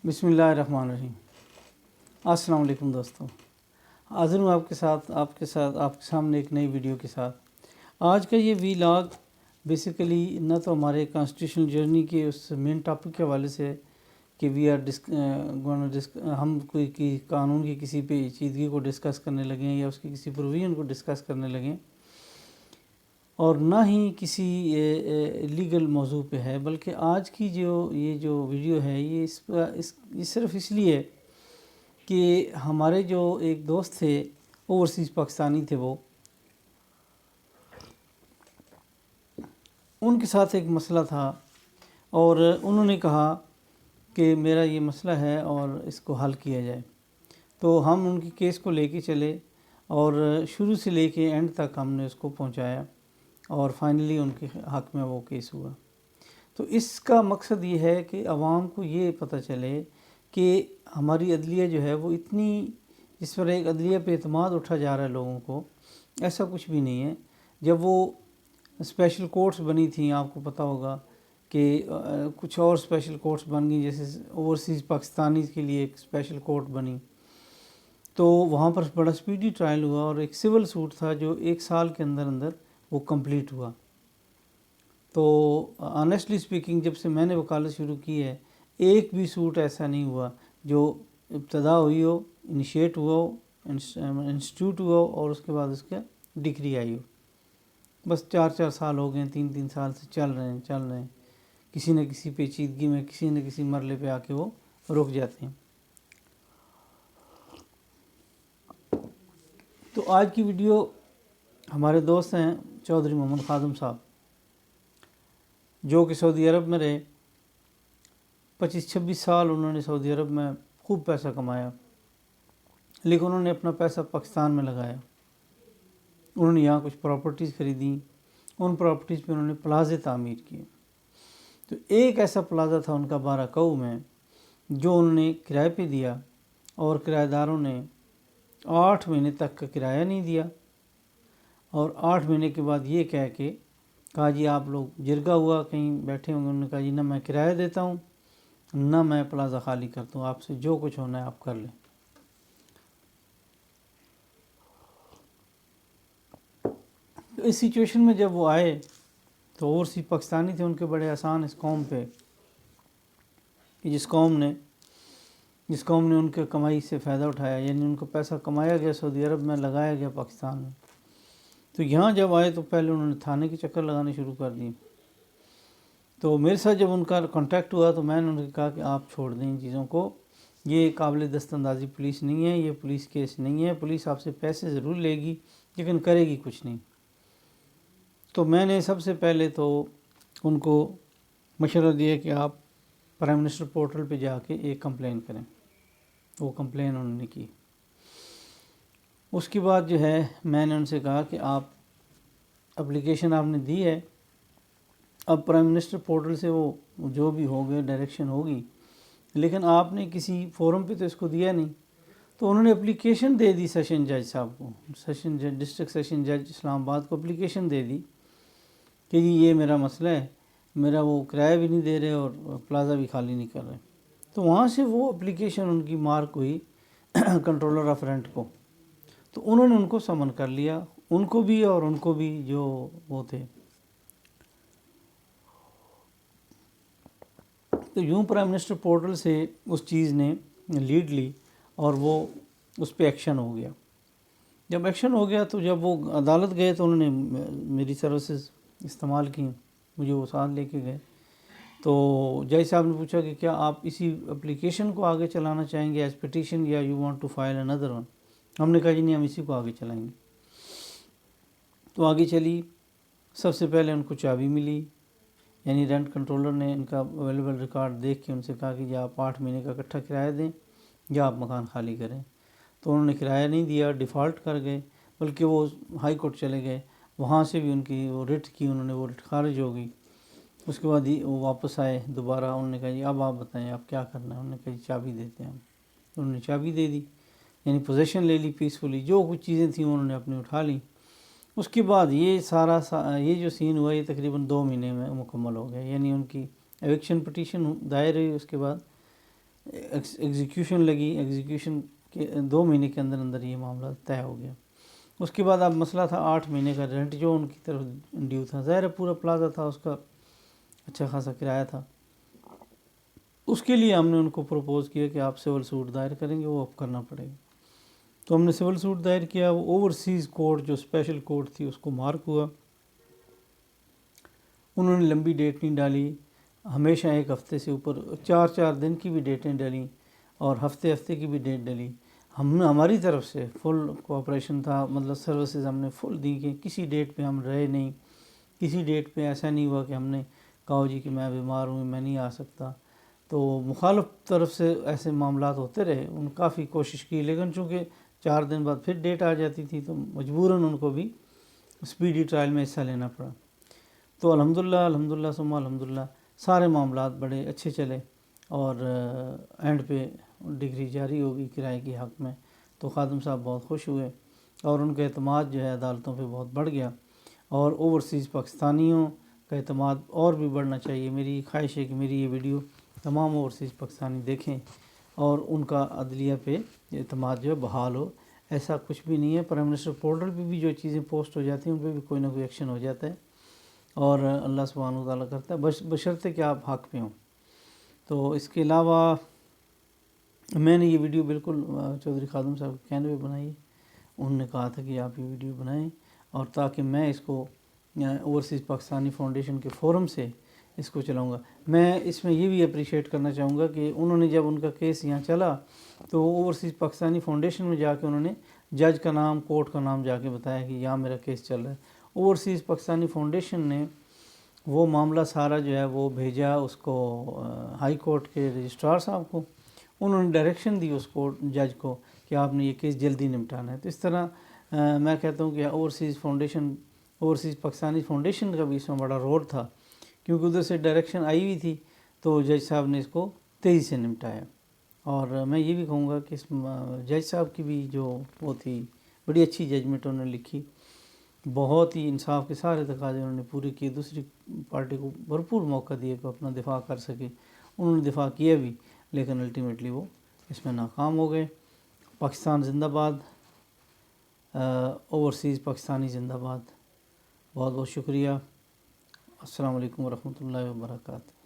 بسم اللہ الرحمن الرحیم۔ السلام علیکم دوستوں، حاضر ہوں آپ کے سامنے ایک نئی ویڈیو کے ساتھ۔ آج کا یہ ویلاگ بیسیکلی نہ تو ہمارے کانسٹیٹیوشنل جرنی کے اس مین ٹاپک کے حوالے سے کہ ہم کوئی قانون کی کسی پیچیدگی کو ڈسکس کرنے لگیں یا اس کی کسی پروویژن کو ڈسکس کرنے لگیں، اور نہ ہی کسی لیگل موضوع پہ ہے، بلکہ آج کی یہ جو ویڈیو ہے یہ صرف اس لیے کہ ہمارے جو ایک دوست تھے اوورسیز پاکستانی تھے، وہ ان کے ساتھ ایک مسئلہ تھا اور انہوں نے کہا کہ میرا یہ مسئلہ ہے اور اس کو حل کیا جائے۔ تو ہم ان کی کیس کو لے کے چلے اور شروع سے لے کے اینڈ تک ہم نے اس کو پہنچایا اور فائنلی ان کے حق میں وہ کیس ہوا۔ تو اس کا مقصد یہ ہے کہ عوام کو یہ پتہ چلے کہ ہماری عدلیہ جو ہے وہ اتنی، جس پر ایک عدلیہ پہ اعتماد اٹھا جا رہا ہے لوگوں کو، ایسا کچھ بھی نہیں ہے۔ جب وہ اسپیشل کورٹس بنی تھیں، آپ کو پتہ ہوگا کہ کچھ اور اسپیشل کورٹس بن گئی، جیسے اوورسیز پاکستانی کے لیے ایک اسپیشل کورٹ بنی، تو وہاں پر بڑا سپیڈی ٹرائل ہوا اور ایک سول سوٹ تھا جو 1 سال کے اندر وہ کمپلیٹ ہوا۔ تو آنیسٹلی اسپیکنگ جب سے میں نے وکالت شروع کی ہے، ایک بھی سوٹ ایسا نہیں ہوا جو ابتدا ہوئی ہو، انیشیٹ ہوا ہو، انسٹیٹیوٹ ہوا ہو اور اس کے بعد اس کا ڈگری آئی ہو۔ بس 4 سال ہو گئے ہیں، 3 سال سے چل رہے ہیں، کسی نہ کسی پیچیدگی میں، کسی نہ کسی مرحلے پہ آ کے وہ رک جاتے ہیں۔ تو آج کی ویڈیو ہمارے دوست ہیں چودھری محمد خادم صاحب، جو کہ سعودی عرب میں رہے 25-26 سال، انہوں نے سعودی عرب میں خوب پیسہ کمایا، لیکن انہوں نے اپنا پیسہ پاکستان میں لگایا۔ انہوں نے یہاں کچھ پراپرٹیز خریدیں، ان پراپرٹیز پہ انہوں نے پلازے تعمیر کیے۔ تو ایک ایسا پلازا تھا ان کا بارہ میں، جو انہوں نے کرائے پہ دیا اور کرایہ داروں نے 8 مہینے تک کا کرایہ نہیں دیا، اور 8 مہینے کے بعد یہ کہہ کے کہا جی آپ لوگ جرگہ ہوا، کہیں بیٹھے ہوں گے، انہوں نے کہا جی نہ میں کرایہ دیتا ہوں نہ میں پلازا خالی کرتا ہوں، آپ سے جو کچھ ہونا ہے آپ کر لیں۔ تو اس سچویشن میں جب وہ آئے تو اوورسیز پاکستانی تھے، ان کے بڑے احسان اس قوم پہ کہ جس قوم نے ان کے کمائی سے فائدہ اٹھایا، یعنی ان کو پیسہ کمایا گیا سعودی عرب میں، لگایا گیا پاکستان میں۔ تو یہاں جب آئے تو پہلے انہوں نے تھانے کے چکر لگانے شروع کر دیے۔ تو میرے ساتھ جب ان کا کانٹیکٹ ہوا تو میں نے ان کو کہا کہ آپ چھوڑ دیں ان چیزوں کو، یہ قابل دست اندازی پولیس نہیں ہے، یہ پولیس کیس نہیں ہے، پولیس آپ سے پیسے ضرور لے گی لیکن کرے گی کچھ نہیں۔ تو میں نے سب سے پہلے تو ان کو مشورہ دیا کہ آپ پرائم منسٹر پورٹل پہ جا کے ایک کمپلین کریں۔ وہ کمپلین انہوں نے کی۔ اس کے بعد جو ہے میں نے ان سے کہا کہ آپ اپلیکیشن آپ نے دی ہے، اب پرائم منسٹر پورٹل سے وہ جو بھی ہوگا ڈائریکشن ہوگی، لیکن آپ نے کسی فورم پہ تو اس کو دیا نہیں۔ تو انہوں نے اپلیکیشن دے دی سیشن جج صاحب کو، ڈسٹرکٹ سیشن جج اسلام آباد کو اپلیکیشن دے دی کہ جی یہ میرا مسئلہ ہے، میرا وہ کرایہ بھی نہیں دے رہے اور پلازا بھی خالی نہیں کر رہے۔ تو وہاں سے وہ اپلیکیشن ان کی مارک ہوئی کنٹرولر آف رینٹ کو، تو انہوں نے ان کو سمن کر لیا، ان کو بھی اور ان کو بھی جو وہ تھے۔ تو یوں پرائم منسٹر پورٹل سے اس چیز نے لیڈ لی اور وہ اس پہ ایکشن ہو گیا۔ جب ایکشن ہو گیا تو جب وہ عدالت گئے تو انہوں نے میری سروسز استعمال کی، مجھے وہ ساتھ لے کے گئے۔ تو جج صاحب نے پوچھا کہ کیا آپ اسی اپلیکیشن کو آگے چلانا چاہیں گے ایز پٹیشن یا you want to file another one? ہم نے کہا جی نہیں، ہم اسی کو آگے چلائیں گے۔ تو آگے چلی، سب سے پہلے ان کو چابی ملی، یعنی رینٹ کنٹرولر نے ان کا اویلیبل ریکارڈ دیکھ کے ان سے کہا کہ جی آپ 8 مہینے کا اکٹھا کرایہ دیں یا آپ مکان خالی کریں۔ تو انہوں نے کرایہ نہیں دیا، ڈیفالٹ کر گئے، بلکہ وہ ہائی کورٹ چلے گئے، وہاں سے بھی ان کی وہ رٹ کی، انہوں نے وہ رٹ خارج ہو گئی۔ اس کے بعد وہ واپس آئے دوبارہ، انہوں نے کہا جی اب آپ بتائیں آپ کیا کرنا ہے۔ انہوں نے کہا جی چابی دیتے ہیں ہم۔ انہوں نے چابی دے دی، یعنی پوزیشن لے لی پیسفلی، جو کچھ چیزیں تھیں انہوں نے اپنی اٹھا لیں۔ اس کے بعد یہ جو سین ہوا یہ تقریباً 2 مہینے میں مکمل ہو گیا، یعنی ان کی ایوکشن پٹیشن دائر ہوئی، اس کے بعد ایگزیکیوشن لگی، ایگزیکیوشن کے 2 مہینے کے اندر اندر یہ معاملہ طے ہو گیا۔ اس کے بعد اب مسئلہ تھا 8 مہینے کا رینٹ جو ان کی طرف ڈیو تھا، ظاہر پورا پلازا تھا، اس کا اچھا خاصا کرایہ تھا۔ اس کے لیے ہم نے ان کو پروپوز کیا کہ آپ سول سوٹ دائر کریں گے، وہ اب کرنا پڑے گا۔ تو ہم نے سول سوٹ دائر کیا، وہ اوورسیز کورٹ جو اسپیشل کورٹ تھی اس کو مارک ہوا۔ انہوں نے لمبی ڈیٹ نہیں ڈالی، ہمیشہ 1 ہفتے سے اوپر 4 دن کی بھی ڈیٹیں ڈالیں اور ہفتے کی بھی ڈیٹ ڈلی۔ ہماری طرف سے فل کوآپریشن تھا، مطلب سروسز ہم نے فل دی کہ کسی ڈیٹ پہ ہم رہے نہیں، کسی ڈیٹ پہ ایسا نہیں ہوا کہ ہم نے کہا جی کہ میں بیمار ہوں میں نہیں آ سکتا۔ تو مخالف طرف سے ایسے معاملات ہوتے رہے، ان کافی کوشش کی، لیکن چونکہ 4 دن بعد پھر ڈیٹ آ جاتی تھی تو مجبوراً ان کو بھی اسپیڈی ٹرائل میں حصہ لینا پڑا۔ تو الحمدللہ ثم الحمدللہ سارے معاملات بڑے اچھے چلے اور اینڈ پہ ڈگری جاری ہوگی کرائے کی حق میں۔ تو خادم صاحب بہت خوش ہوئے اور ان کا اعتماد جو ہے عدالتوں پہ بہت بڑھ گیا، اور اوورسیز پاکستانیوں کا اعتماد اور بھی بڑھنا چاہیے۔ میری خواہش ہے کہ میری یہ ویڈیو تمام اوورسیز پاکستانی دیکھیں اور ان کا عدلیہ پہ اعتماد جو ہے بحال ہو۔ ایسا کچھ بھی نہیں ہے، پرائم منسٹر پورٹل پہ بھی جو چیزیں پوسٹ ہو جاتی ہیں ان پہ بھی کوئی نہ کوئی ایکشن ہو جاتا ہے، اور اللہ سبحانہ وتعالیٰ کرتا ہے بشرطے کہ آپ حق پہ ہوں۔ تو اس کے علاوہ میں نے یہ ویڈیو بالکل چودھری خادم صاحب کے کہنے پہ بنائی ہے، انہوں نے کہا تھا کہ آپ یہ ویڈیو بنائیں، اور تاکہ میں اس کو اوورسیز پاکستانی فاؤنڈیشن کے فورم سے اس کو چلاؤں گا۔ میں اس میں یہ بھی اپریشیٹ کرنا چاہوں گا کہ انہوں نے جب ان کا کیس یہاں چلا تو اوورسیز پاکستانی فاؤنڈیشن میں جا کے انہوں نے جج کا نام، کورٹ کا نام جا کے بتایا کہ یہاں میرا کیس چل رہا ہے۔ اوورسیز پاکستانی فاؤنڈیشن نے وہ معاملہ سارا جو ہے وہ بھیجا اس کو ہائی کورٹ کے رجسٹرار صاحب کو، انہوں نے ڈائریکشن دی اس کورٹ جج کو کہ آپ نے یہ کیس جلدی نمٹانا ہے۔ تو اس طرح میں کہتا ہوں کہ اوورسیز پاکستانی فاؤنڈیشن کا بھی اس میں بڑا رول تھا، کیونکہ ادھر سے ڈائریکشن آئی ہوئی تھی تو جج صاحب نے اس کو تیزی سے نمٹایا۔ اور میں یہ بھی کہوں گا کہ اس جج صاحب کی بھی جو وہ تھی بڑی اچھی ججمنٹ انہوں نے لکھی، بہت ہی انصاف کے سارے تقاضے انہوں نے پورے کیے، دوسری پارٹی کو بھرپور موقع دیے کہ اپنا دفاع کر سکے، انہوں نے دفاع کیا بھی، لیکن الٹیمیٹلی وہ اس میں ناکام ہو گئے۔ پاکستان زندہ باد، اوورسیز پاکستانی زندہ باد۔ بہت بہت شکریہ۔ السلام علیکم ورحمۃ اللہ وبرکاتہ۔